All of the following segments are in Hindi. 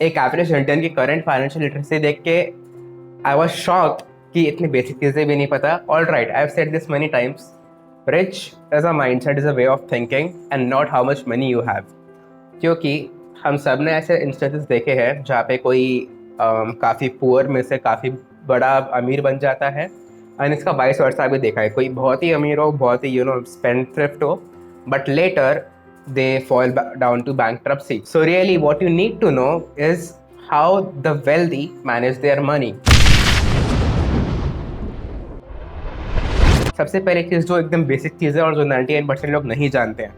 एक एवरेज इंडियन की करंट फाइनेंशियल लिटरेसी देख के आई वॉज शॉक्ड कि इतनी बेसिक चीज़ें भी नहीं पता. All right, I have said this many times. Rich as a mindset is a way of thinking and not how much money you have. क्योंकि हम सब ने ऐसे इंस्टेंसेस देखे हैं जहाँ पे कोई काफ़ी पुअर में से काफ़ी बड़ा अमीर बन जाता है, एंड इसका वाइस वर्सा भी देखा है. कोई बहुत ही अमीर हो, बहुत ही स्पेंड थ्रिफ्ट हो, but later they fall down to bankruptcy. So really what you need to know is how the wealthy manage their money. सबसे पहले चीज जो एकदम बेसिक चीज है और जो 98% लोग नहीं जानते हैं,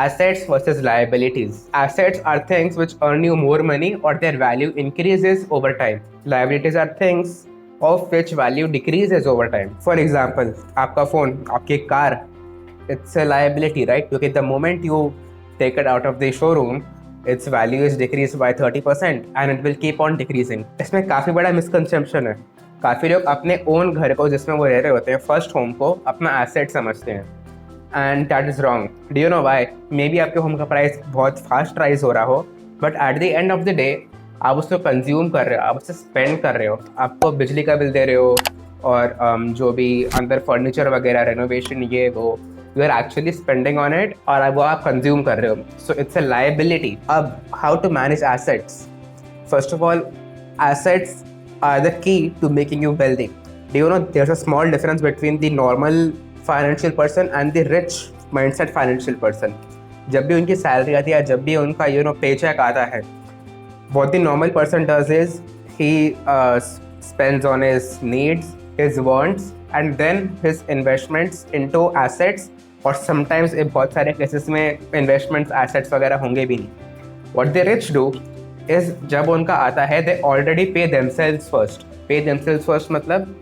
assets versus liabilities. Assets are things which earn you more money or their value increases over time. Liabilities are things of which value decreases over time. For example, आपका फोन, आपकी car, it's a liability, right? क्योंकि the moment you take it out of the showroom, its value is decreased by 30% and it will keep on decreasing. इसमें काफ़ी बड़ा मिसकंसेप्शन है. काफ़ी लोग अपने ओन घर को जिसमें वो रह रहे होते हैं, फर्स्ट होम को अपना एसेट समझते हैं, and that is wrong. Do you know why? May be आपके होम का प्राइस बहुत फास्ट राइज हो रहा हो, but at the end of the day आप उसको कंज्यूम कर रहे हो, आप उससे स्पेंड कर रहे हो, आपको बिजली का बिल दे रहे हो, और जो भी अंदर फर्नीचर वगैरह रेनोवेशन ये वो, you are actually spending on it, और वो आप कंज्यूम कर रहे हो. So it's a liability. अब how to manage assets? First of all, assets are the key to making you wealthy. Do you know there's a small difference between the normal financial person and the rich mindset financial person? जब भी उनकी सैलरी आती है, जब भी उनका paycheck आता है, what the normal person does is he spends on his needs, his wants, and then his investments into assets, और sometimes बहुत सारे केसेस में investments assets वगैरह होंगे भी नहीं. What the rich do is जब उनका आता है, they already pay themselves first. Pay themselves first मतलब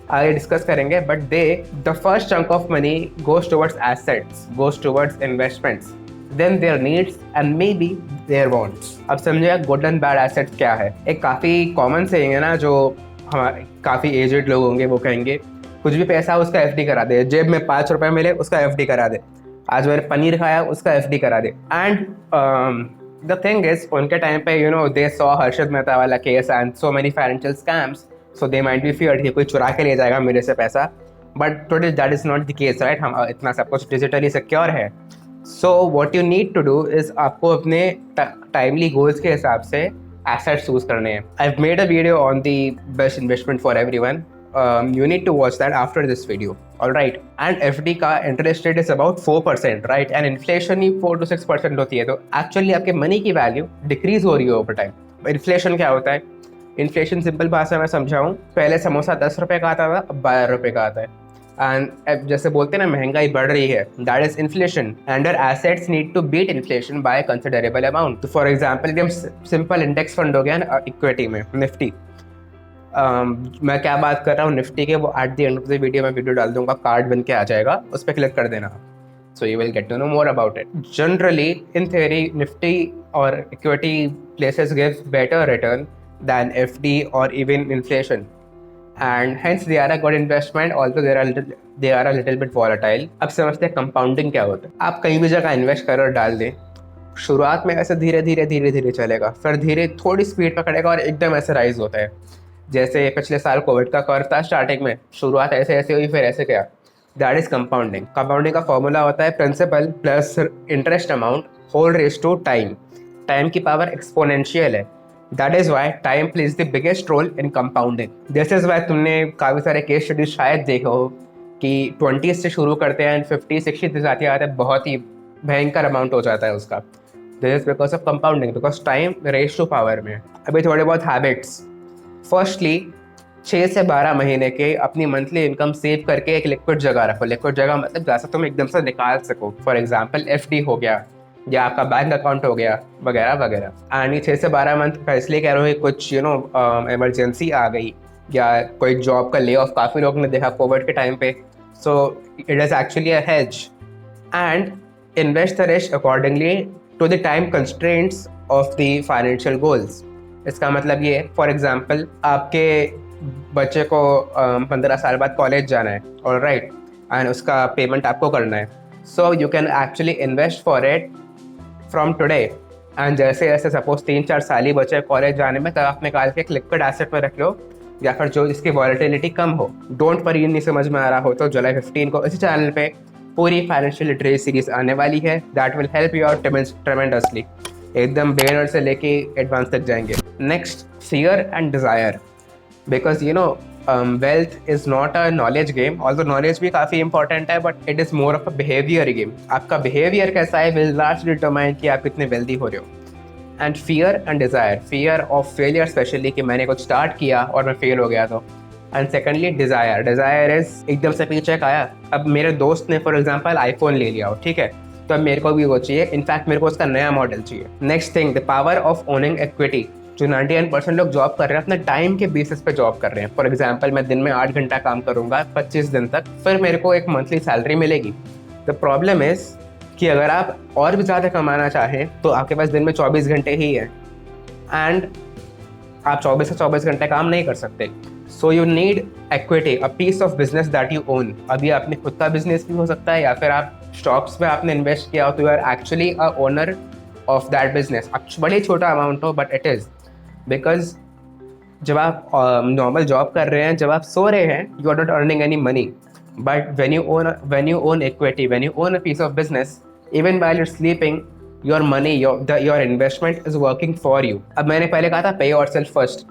आगे डिस्कस करेंगे, but they the first chunk of money goes towards assets, goes towards investments, then their needs and maybe their wants. अब समझिएगा गुड एंड बैड एसेट्स क्या है. एक काफ़ी कॉमन सेइंग है ना, जो हमारे काफ़ी एजेड लोग होंगे वो कहेंगे, कुछ भी पैसा उसका एफ डी करा दे. जेब में 5 रुपये मिले उसका एफ डी करा दे. आज मैंने पनीर खाया उसका एफ डी करा दे. एंड the thing is, उनके टाइम पे they saw हर्षद मेहता वाला case and so many financial scams, so they might be feared कि कोई चुरा के ले जाएगा मेरे से पैसा. But today that is not the case, right? हम इतना सब कुछ डिजिटली सिक्योर है. So what you need to do is आपको अपने टाइमली गोल्स के हिसाब से एसेट्स चूज करने हैं. I've made a video on the best investment for everyone. You need to watch that after this video. All right. And FD का interest rate is about 4%, right? And inflation he 4 to 6% होती है. तो actually आपके मनी की वैल्यू डिक्रीज हो रही है ओवर टाइम. इन्फ्लेशन क्या होता है? इन्फ्लेशन सिंपल भाषा में समझाऊँ, पहले समोसा 10 रुपये का आता था, अब 12 रुपये का आता है. एंड जैसे बोलते हैं ना, महंगाई बढ़ रही है, that is inflation. And your assets need to beat inflation by considerable amount. तो for example, simple index fund हो गया इक्विटी में, निफ्टी. मैं क्या बात कर रहा हूँ निफ्टी के, वो at the end of the video में वीडियो डाल दूंगा, कार्ड बन के आ जाएगा, उस पर क्लिक कर देना, so you will get to know more about it. Generally in theory Nifty और equity places gives better return than FD और even inflation, and hence they are a good investment, also they are a little bit volatile. अब समझते हैं कंपाउंडिंग क्या होता है. आप कहीं भी जगह इन्वेस्ट कर और डाल दें, शुरुआत में ऐसे धीरे धीरे चलेगा, फिर धीरे थोड़ी स्पीड पकड़ेगा और एकदम ऐसे राइज होता है. जैसे पिछले साल कोविड का कर्व था, स्टार्टिंग में शुरुआत ऐसे ऐसे हुई, फिर ऐसे क्या. That is compounding. कंपाउंडिंग का फॉर्मूला होता है principal plus interest amount whole raise to time. Time की पावर एक्सपोनेंशियल है. That is why time plays the biggest role in compounding. This is why तुमने काफ़ी सारे केस स्टडीज शायद देखे हो कि 20 से शुरू करते हैं एंड 50-60 तक जाते आते हैं, बहुत ही भयंकर अमाउंट हो जाता है उसका. This is because of compounding, because time raise to power में. अभी थोड़े बहुत हैबिट्स. फर्स्टली 6 से 12 महीने के अपनी मंथली इनकम सेव करके एक लिक्विड जगह रखो. लिक्विड जगह मतलब जैसा तुम एकदम से निकाल सको. फॉर एग्जांपल एफडी हो गया, या आपका बैंक अकाउंट हो गया, वगैरह वगैरह. एंड ये 6 से 12 मंथ का इसलिए कह रहा हूँ, कुछ इमरजेंसी आ गई या कोई जॉब का ले ऑफ काफ़ी लोग ने देखा कोविड के टाइम पे. So it is actually a hedge, and invest the rest accordingly to the time constraints of the financial goals. इसका मतलब ये, फॉर एग्जांपल आपके बच्चे को 15 साल बाद कॉलेज जाना है, ऑल राइट, एंड उसका पेमेंट आपको करना है. So you can actually invest for it from today and जैसे जैसे सपोज 3-4 साल ही बचे कॉलेज जाने में, तब आप निकाल के एक लिक्विड एसेट में रख लो, या फिर जो जिसकी वॉलेटिलिटी कम हो। डोंट वरी, नहीं समझ में आ रहा हो तो जुलाई 15 को इसी चैनल पे पूरी फाइनेंशियल लिटरेसी सीरीज आने वाली है, that will help you out tremendously. एकदम बिगिनर से लेके एडवांस तक जाएंगे। Next, fear and desire, because you know wealth is not a knowledge game, although knowledge भी काफ़ी इंपॉर्टेंट है, but it is more of a behaviour game. आपका बिहेवियर कैसा है विल लार्जली डिटरमाइन कि आप कितने वेल्दी हो रहे हो। And fear and desire, fear of failure specially, कि मैंने कुछ स्टार्ट किया और मैं फेल हो गया तो। And secondly desire, desire is एकदम से पीछे आया। अब मेरे दोस्त ने फॉर एग्जाम्पल आईफोन ले लिया हो, ठीक है, तो अब मेरे को भी वो चाहिए, इनफैक्ट मेरे को उसका नया मॉडल चाहिए। Next thing, the power of owning equity. जो 99% लोग जॉब कर रहे हैं अपने टाइम के बेसिस पे जॉब कर रहे हैं। फॉर एग्जांपल मैं दिन में 8 घंटा काम करूंगा 25 दिन तक, फिर मेरे को एक मंथली सैलरी मिलेगी। द प्रॉब्लम इज कि अगर आप और भी ज़्यादा कमाना चाहें तो आपके पास दिन में 24 घंटे ही है, एंड आप 24 से 24 घंटे काम नहीं कर सकते। So you need equity, a piece of business that you own. अभी आपने खुद का बिजनेस भी हो सकता है, या फिर आप स्टॉक्स में आपने इन्वेस्ट किया हो, तो you are actually a owner of that business. बड़ी छोटा अमाउंट हो, बट इट इज़ बिकॉज जब आप नॉर्मल जॉब कर रहे हैं, जब आप सो रहे हैं, you are not earning any money, but when you own equity, when you own a piece of business, even while you are sleeping, your money, your investment is working for you. अब मैंने पहले कहा था पे योरसेल्फ फर्स्ट।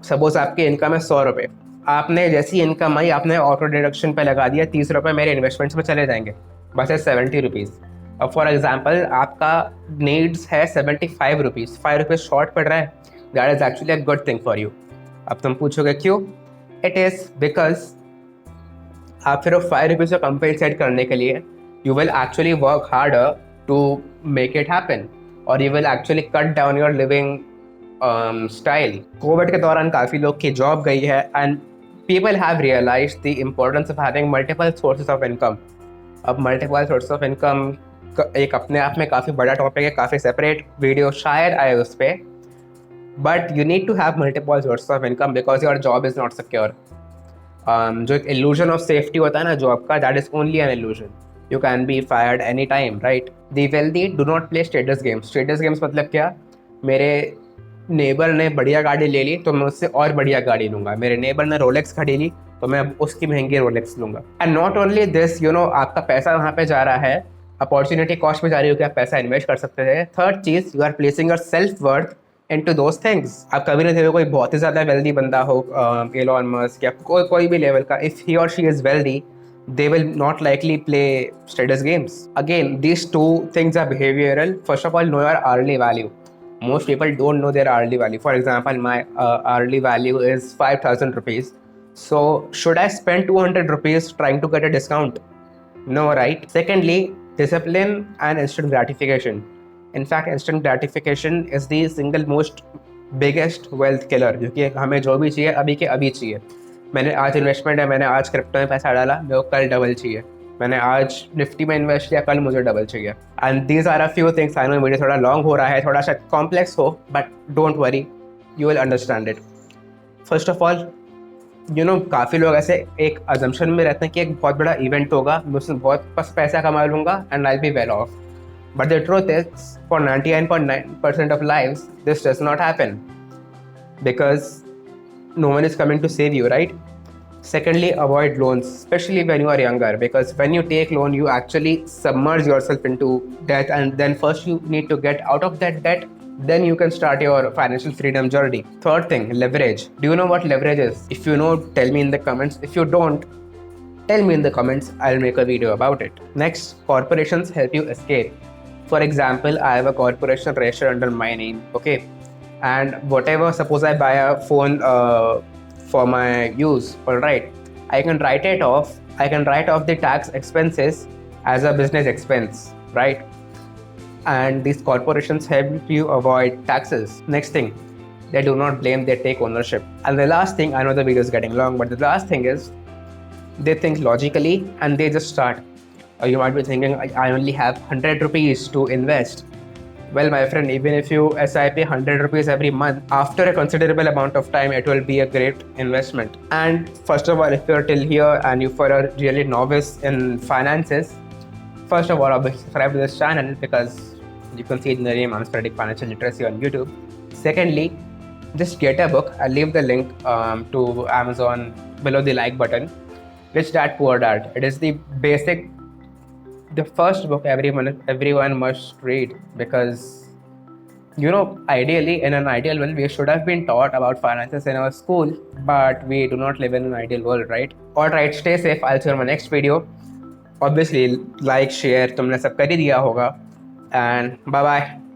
सपोज आपकी इनकम है 100 रुपये, आपने जैसी इनकम आई आपने ऑटो डिडक्शन पे लगा दिया 30 रुपये मेरे इन्वेस्टमेंट्स में चले जाएंगे, बस है 70 रुपीज़। अब फॉर एग्जाम्पल आपका नीड्स है 75 रुपीज़, 5 रुपीज़ शॉर्ट पड़ रहा है, that is actually a good thing for you. अब तुम पूछोगे क्यों? इट इज़ बिकॉज आप फिर 5 रुपीज़ को कंपेंसेट करने के लिए you will actually work harder to make it happen, और you will actually cut down your living style. Covid के दौरान काफ़ी लोग की जॉब गई है, and people have realise the importance of having multiple sources of income. अब मल्टीपल सोर्स ऑफ इनकम एक अपने आप में काफ़ी बड़ा टॉपिक है, काफ़ी सेपरेट वीडियो शायद आए उस पर, but you need to have multiple source of income because your job is not secure. जो एक इल्यूजन ऑफ सेफ्टी होता है ना जॉब का, that is only an illusion. You can be fired any time, right? The wealthy do not play status games. Status games मतलब क्या? मेरे नेबर ने बढ़िया गाड़ी ले ली तो मैं उससे और बढ़िया गाड़ी लूँगा, मेरे नेबर ने रोलेक्स खड़ी ली तो मैं उसकी महंगी रोलेक्स लूँगा। And not only this, you know, आपका पैसा वहाँ पे जा रहा है, अपॉर्चुनिटी कॉस्ट में जा रही हो कि आप पैसा इन्वेस्ट कर सकते हैं। थर्ड चीज़, you are placing your self worth into those things. आप कभी नहीं देखो कोई बहुत ही ज़्यादा वेल्दी बंदा हो, एलोन मस्क या कोई भी लेवल का, इफ़ ही और she is wealthy, they will not likely play status games. Again, these two things are behavioral. First of all, know your hourly value. Most people don't know their hourly value. For example, my hourly value is 5,000 rupees. So should I spend 200 rupees trying to get a discount? No, right? Secondly, discipline and instant gratification. In fact, instant gratification is the single most biggest wealth killer, क्योंकि हमें जो भी चाहिए अभी के अभी चाहिए। मैंने आज इन्वेस्टमेंट है, मैंने आज क्रिप्टो में पैसा डाला, मेरे को कल डबल चाहिए। मैंने आज निफ्टी में इन्वेस्ट किया, कल मुझे डबल चाहिए। And these are a few things. I know video थोड़ा लॉन्ग हो रहा है, थोड़ा सा कॉम्प्लेक्स हो, but don't worry, you will understand it. First of all, you know, काफ़ी लोग ऐसे एक अजम्पशन में रहते हैं कि एक बहुत बड़ा इवेंट होगा, मैं उसमें बहुत बस पैसा कमा लूँगा and I be well of. But the truth is for 99.9% of lives this does not happen, because no one is coming to save you, right? Secondly, avoid loans, especially when you are younger, because when you take loan, you actually submerge yourself into debt, and then first you need to get out of that debt, then you can start your financial freedom journey. Third thing, leverage. Do you know what leverage is? If you know, tell me in the comments. If you don't, tell me in the comments, I'll make a video about it. Next, corporations help you escape. For example, I have a corporation registered under my name, okay? And whatever, suppose I buy a phone for my use, all right, I can write it off. I can write off the tax expenses as a business expense, right? And these corporations help you avoid taxes. Next thing, they do not blame, they take ownership. And the last thing, I know the video is getting long, but the last thing is they think logically and they just start. You might be thinking, I only have 100 rupees to invest. Well, my friend, even if you SIP 100 rupees every month, after a considerable amount of time, it will be a great investment. And first of all, if you're till here and you are a really novice in finances, first of all, subscribe to this channel, because You can see the name, I'm studying financial literacy on YouTube. Secondly, just get a book. I'll leave the link to Amazon below the like button. Rich Dad Poor Dad. It is the first book everyone must read, because ideally, in an ideal world, we should have been taught about finances in our school, but we do not live in an ideal world, right? Alright, stay safe. I'll see you in my next video. Obviously, like, share, तुमने सब कर ही दिया होगा, and bye bye.